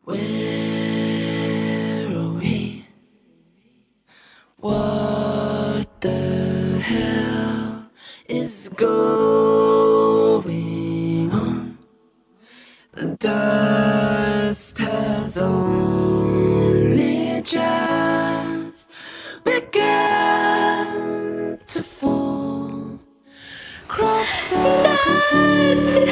Where are we? What the hell is going on? The dust has only just begun to fall. Crops are sinking.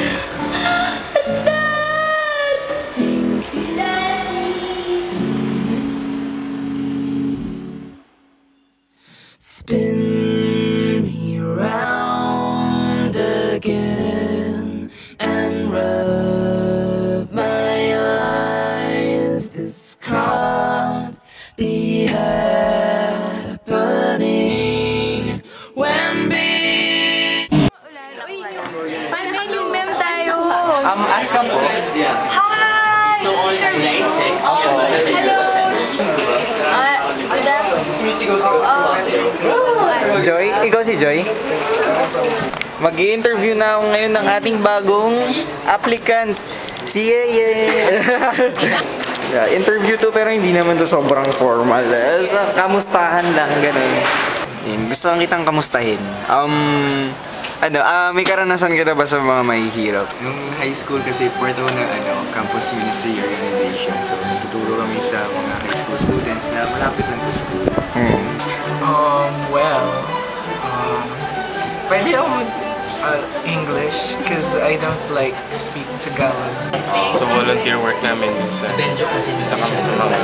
Spin me round again and rub my eyes. This can't be happening when May new mem tayo. Ask ka po. Hi! So, on July 6, Hello! Joy? Ikaw si Joy? Mag-i-interview na ako ngayon ng ating bagong applicant. Si Yeye! Yeah, interview to pero hindi naman to sobrang formal. Kamustahan lang, ganun. Gusto lang kitang kamustahin. May karanasan ka na ba sa mga mahihirap? Nung high school kasi part ako ng campus ministry organization. So, tuturo kami sa mga high school students na malapit lang sa school. Pwede ako English because I don't like speak Tagalog. So volunteer work namin sa kami sa mga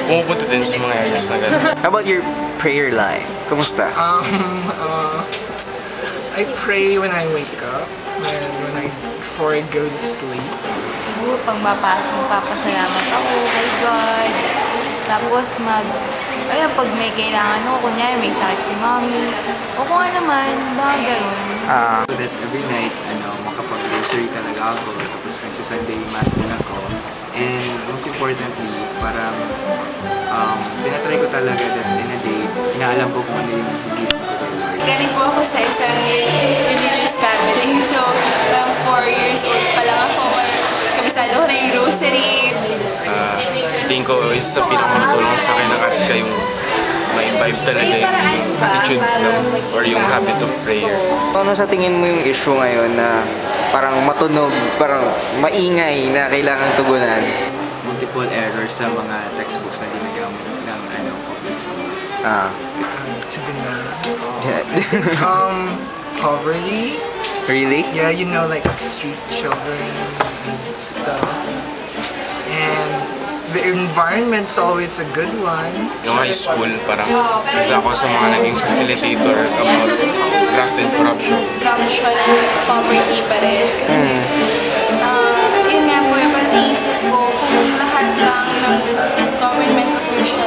pumupunta din sa mga areas na gano'n. How about your prayer life? Kamusta? I pray when I wake up and before I go to sleep. Siguro pag magpapasalamat ako kay God. Tapos pag may kailangan ako, kunyari may sakit si mommy. O kung ano naman, baka ganun. So that every night, makapag-grocery talaga ako. Tapos nagsa-Sunday mass din ako. And most importantly, parang tinatry ko talaga that in a day, inaalam ko kung ano yung hindi ko kay Lord. Galing po ako sa isang religious family. So, 4 years old pa lang ako. Kabisado ko na yung rosary. Tingin ko isa sa pinakamutulong sa akin ng ASCA yung ma-imbibe talaga yung attitude or yung habit of prayer. Ano sa tingin mo yung issue ngayon na parang matunog, parang maingay na kailangan tugunan? Multiple errors sa mga textbooks na ginagamit ng public schools. To be poverty. Really? Yeah, like street children and stuff. And the environment's always a good one. Yung high school, parang isa ako sa mga naging facilitator about graft and corruption. Corruption and poverty pa rin. Kasi, yun nga po yung naisip ko, kung lahat lang ng government official